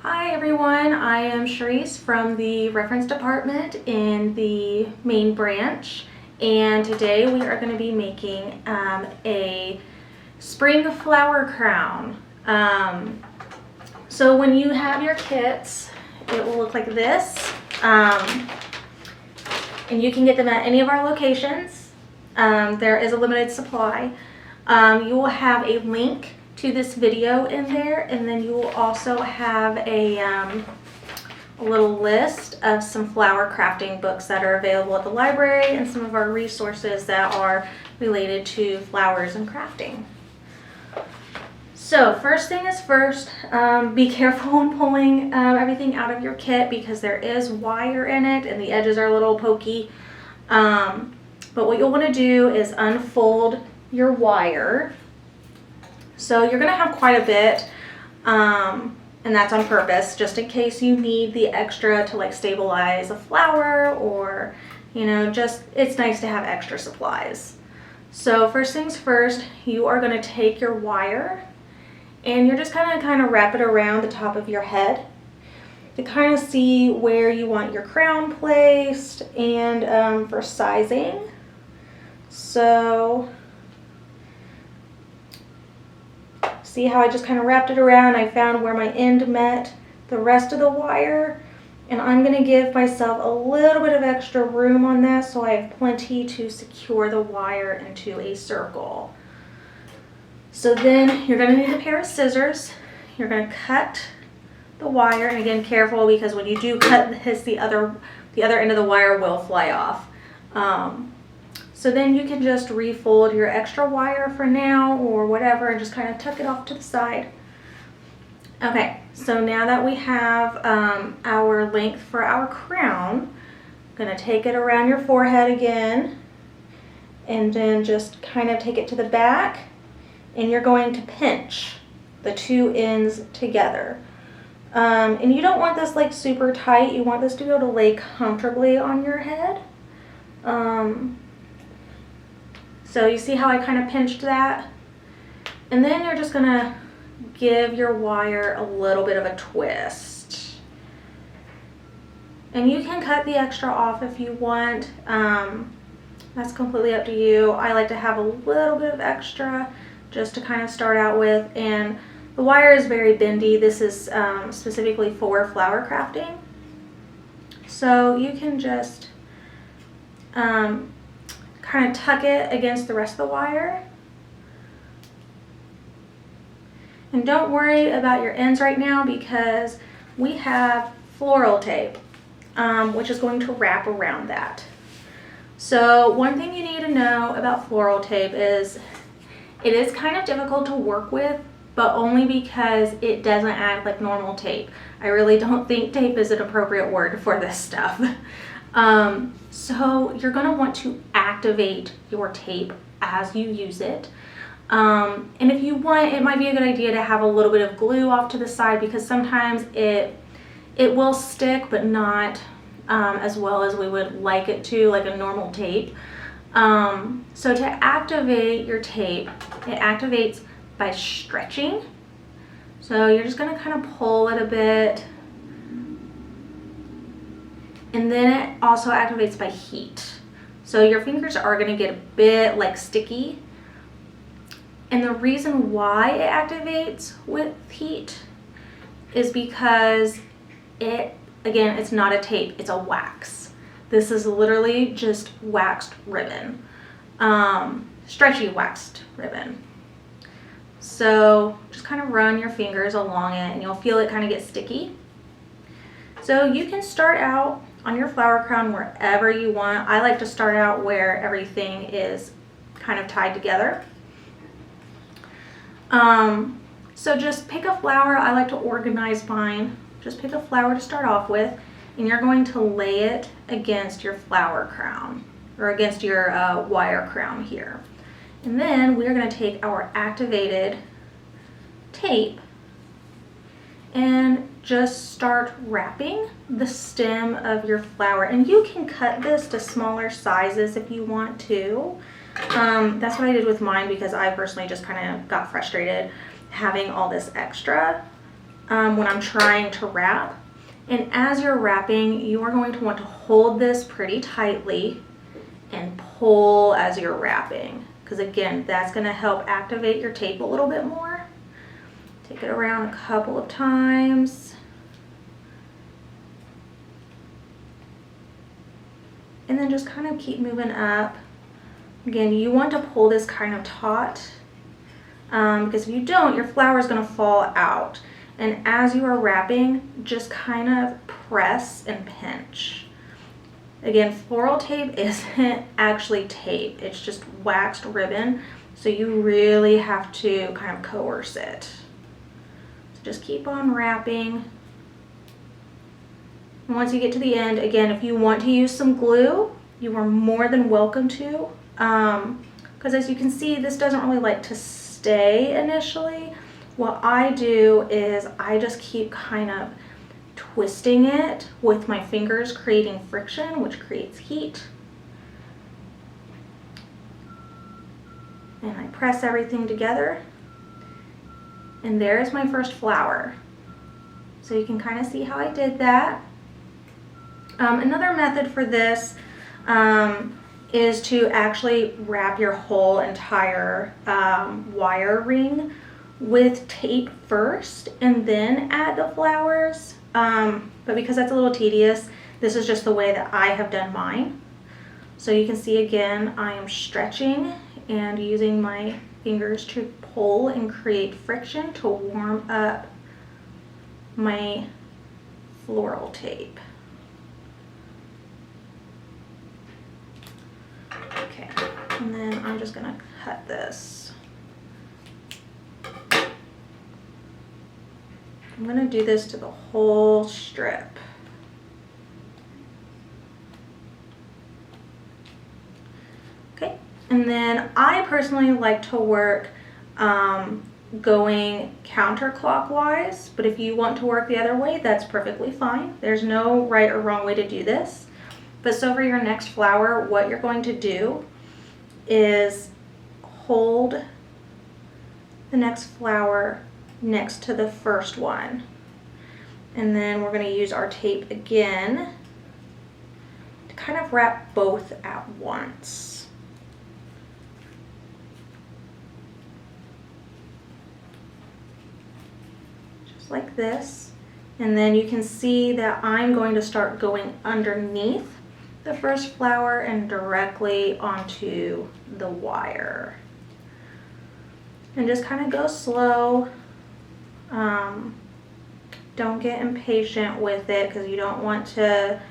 Hi everyone, I am Charisse from the reference department in the main branch, and today we are going to be making a spring flower crown. So when you have your kits, it will look like this, and you can get them at any of our locations. There is a limited supply. You will have a link to this video in there, and then you will also have a little list of some flower crafting books that are available at the library and some of our resources that are related to flowers and crafting. So first thing is first, be careful when pulling everything out of your kit because there is wire in it and the edges are a little pokey. But what you'll want to do is unfold your wire. So you're going to have quite a bit, and that's on purpose, just in case you need the extra to like stabilize a flower, or, you know, just it's nice to have extra supplies. So first things first, you are going to take your wire and you're just kind of wrap it around the top of your head to kind of see where you want your crown placed, and for sizing. So see how I just kind of wrapped it around? I found where my end met the rest of the wire, and I'm going to give myself a little bit of extra room on that so I have plenty to secure the wire into a circle. So then you're going to need a pair of scissors. You're going to cut the wire, and again, careful because when you do cut this, the other end of the wire will fly off. So then you can just refold your extra wire for now or whatever and just kind of tuck it off to the side. Okay, so now that we have our length for our crown, I'm going to take it around your forehead again and then just kind of take it to the back, and you're going to pinch the two ends together. And you don't want this like super tight. You want this to be able to lay comfortably on your head. So you see how I kind of pinched that? And then you're just gonna give your wire a little bit of a twist. And you can cut the extra off if you want. That's completely up to you. I like to have a little bit of extra just to kind of start out with. And the wire is very bendy. This is specifically for flower crafting. So you can just kind of tuck it against the rest of the wire. And don't worry about your ends right now because we have floral tape, which is going to wrap around that. So one thing you need to know about floral tape is it is kind of difficult to work with, but only because it doesn't act like normal tape. I really don't think tape is an appropriate word for this stuff. So you're going to want to activate your tape as you use it. And if you want, it might be a good idea to have a little bit of glue off to the side because sometimes it will stick, but not as well as we would like it to, like a normal tape. So to activate your tape, it activates by stretching. So you're just going to kind of pull it a bit. And then it also activates by heat. So your fingers are going to get a bit like sticky. And the reason why it activates with heat is because again, it's not a tape, it's a wax. This is literally just waxed ribbon, stretchy waxed ribbon. So just kind of run your fingers along it and you'll feel it kind of get sticky. So you can start out on your flower crown wherever you want. I like to start out where everything is kind of tied together. So just pick a flower. I like to organize mine. Just pick a flower to start off with, and you're going to lay it against your flower crown, or against your wire crown here. And then we're going to take our activated tape and just start wrapping the stem of your flower. And you can cut this to smaller sizes if you want to. That's what I did with mine because I personally just kind of got frustrated having all this extra. when I'm trying to wrap. And as you're wrapping, you are going to want to hold this pretty tightly and pull as you're wrapping, because again, that's going to help activate your tape a little bit more. Take it around a couple of times. And then just kind of keep moving up. Again, you want to pull this kind of taut, because if you don't, your flower is going to fall out. And as you are wrapping, just kind of press and pinch. Again, floral tape isn't actually tape, it's just waxed ribbon, so you really have to kind of coerce it. So just keep on wrapping. And once you get to the end, again, if you want to use some glue, you are more than welcome to, because as you can see, this doesn't really like to stay initially. What I do is I just keep kind of twisting it with my fingers, creating friction, which creates heat. And I press everything together. And there's my first flower. So you can kind of see how I did that. Another method for this is to actually wrap your whole entire wire ring with tape first and then add the flowers. But because that's a little tedious, this is just the way that I have done mine. So you can see again, I am stretching and using my fingers to pull and create friction to warm up my floral tape. Okay, and then I'm just gonna cut this. I'm going to do this to the whole strip. Okay, and then I personally like to work going counterclockwise, but if you want to work the other way, that's perfectly fine. There's no right or wrong way to do this. But so for your next flower, what you're going to do is hold the next flower next to the first one, and then we're going to use our tape again to kind of wrap both at once. Just like this. And then you can see that I'm going to start going underneath the first flower and directly onto the wire, and just kind of go slow. Don't get impatient with it, because you don't want to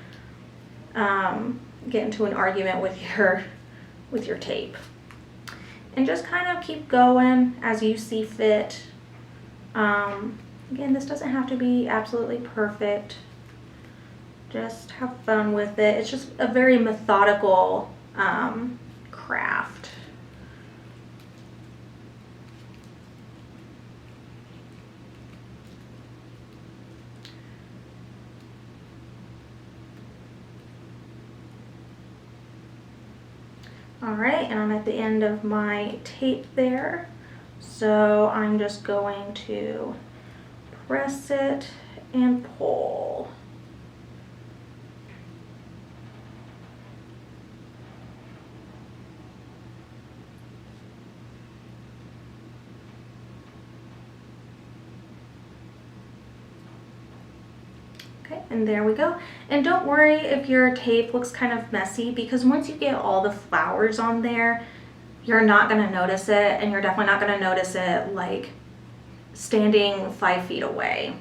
get into an argument with your tape. And just kind of keep going as you see fit. Again, this doesn't have to be absolutely perfect. Just have fun with it. It's just a very methodical craft. Alright, and I'm at the end of my tape there, so I'm just going to press it and pull. Okay, and there we go. And don't worry if your tape looks kind of messy, because once you get all the flowers on there, you're not going to notice it, and you're definitely not going to notice it like standing 5 feet away.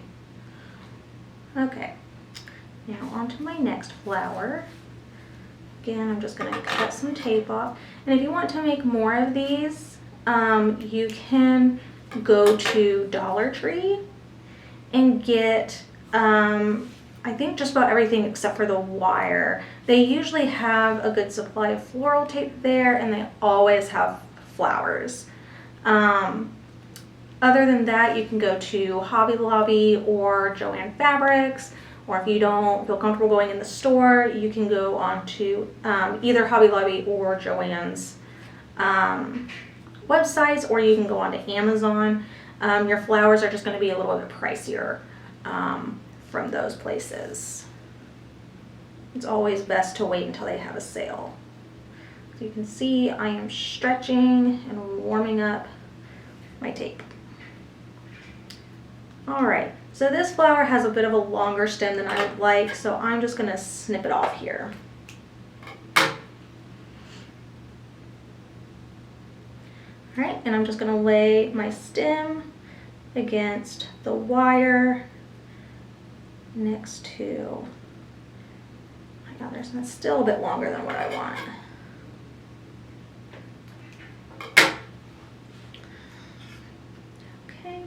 Okay, now on to my next flower. Again, I'm just going to cut some tape off. And if you want to make more of these, you can go to Dollar Tree and get I think just about everything except for the wire. They usually have a good supply of floral tape there, and they always have flowers. Other than that, you can go to Hobby Lobby or Joann Fabrics, or if you don't feel comfortable going in the store, you can go on to either Hobby Lobby or Joann's websites, or you can go on to Amazon. Your flowers are just going to be a little bit pricier. from those places. It's always best to wait until they have a sale. So you can see I am stretching and warming up my tape. All right, so this flower has a bit of a longer stem than I would like, so I'm just gonna snip it off here. All right, and I'm just gonna lay my stem against the wire next to, my God, that's still a bit longer than what I want. Okay.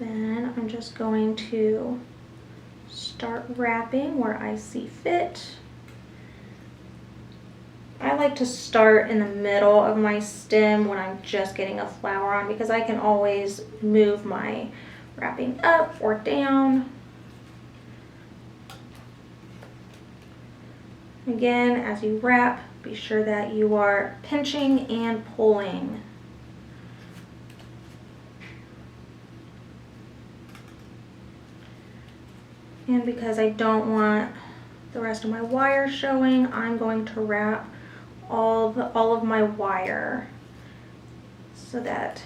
Then I'm just going to start wrapping where I see fit. I like to start in the middle of my stem when I'm just getting a flower on, because I can always move my wrapping up or down. Again, as you wrap, be sure that you are pinching and pulling. And because I don't want the rest of my wire showing, I'm going to wrap all of my wire so that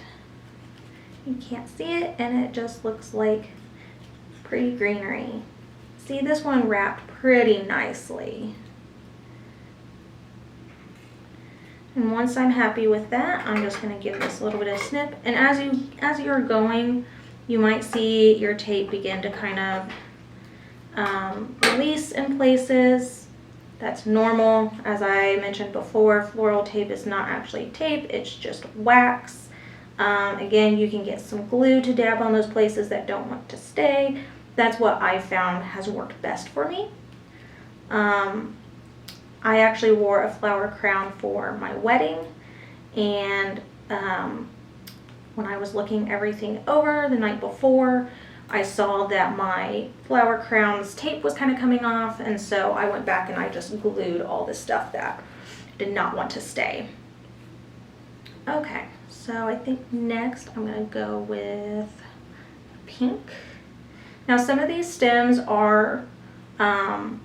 you can't see it and it just looks like pretty greenery. See, this one wrapped pretty nicely. And once I'm happy with that, I'm just going to give this a little bit of snip. And as you're going, you might see your tape begin to kind of release in places. That's normal. As I mentioned before, floral tape is not actually tape, it's just wax. Again, you can get some glue to dab on those places that don't want to stay. That's what I found has worked best for me. I actually wore a flower crown for my wedding, and when I was looking everything over the night before, I saw that my flower crown's tape was kind of coming off, and so I went back and I just glued all the stuff that did not want to stay. Okay, so I think next I'm going to go with pink. Now some of these stems are a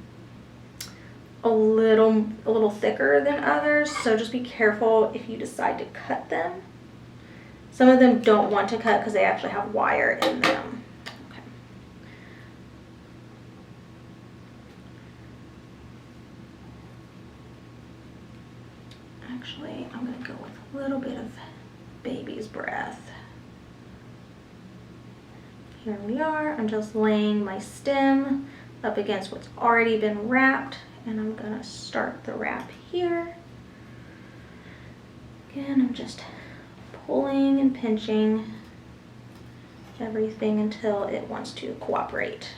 little thicker than others, so just be careful if you decide to cut them. Some of them don't want to cut because they actually have wire in them. Actually, I'm going to go with a little bit of baby's breath. Here we are. I'm just laying my stem up against what's already been wrapped, and I'm going to start the wrap here. Again, I'm just pulling and pinching everything until it wants to cooperate.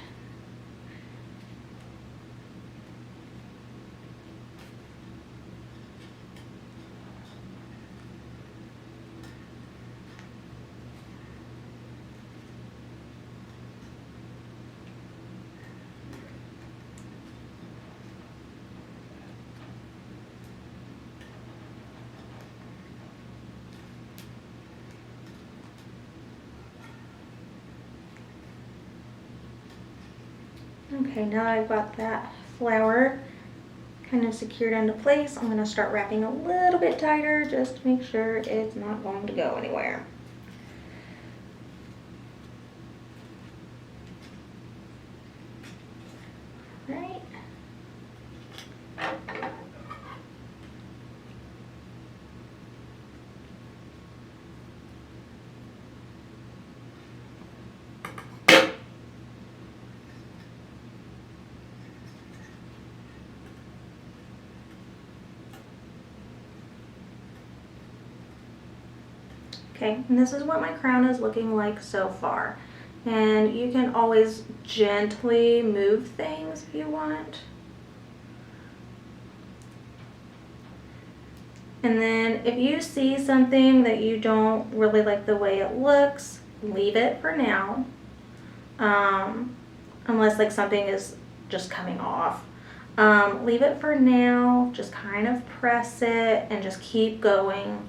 Okay, now I've got that flower kind of secured into place, I'm going to start wrapping a little bit tighter just to make sure it's not going to go anywhere. Right. Okay, and this is what my crown is looking like so far. And you can always gently move things if you want. And then if you see something that you don't really like the way it looks, leave it for now. Unless like something is just coming off. Leave it for now, just kind of press it and just keep going.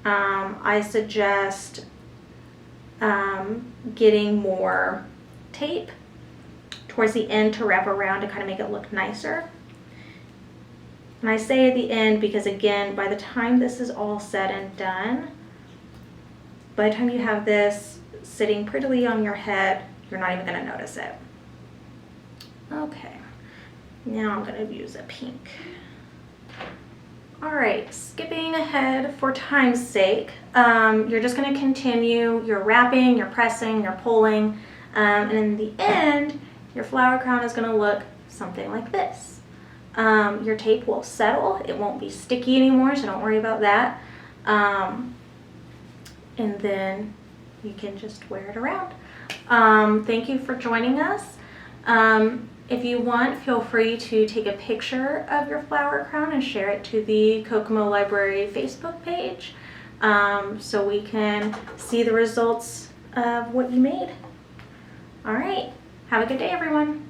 I suggest getting more tape towards the end to wrap around to kind of make it look nicer. And I say at the end because, again, by the time this is all said and done, by the time you have this sitting prettily on your head, you're not even going to notice it. Okay, now I'm going to use a pink. All right, skipping ahead for time's sake, you're just going to continue your wrapping, your pressing, your pulling, and in the end, your flower crown is going to look something like this. Your tape will settle, it won't be sticky anymore, so don't worry about that. And then you can just wear it around. Thank you for joining us. If you want, feel free to take a picture of your flower crown and share it to the Kokomo Library Facebook page, so we can see the results of what you made. All right, have a good day, everyone.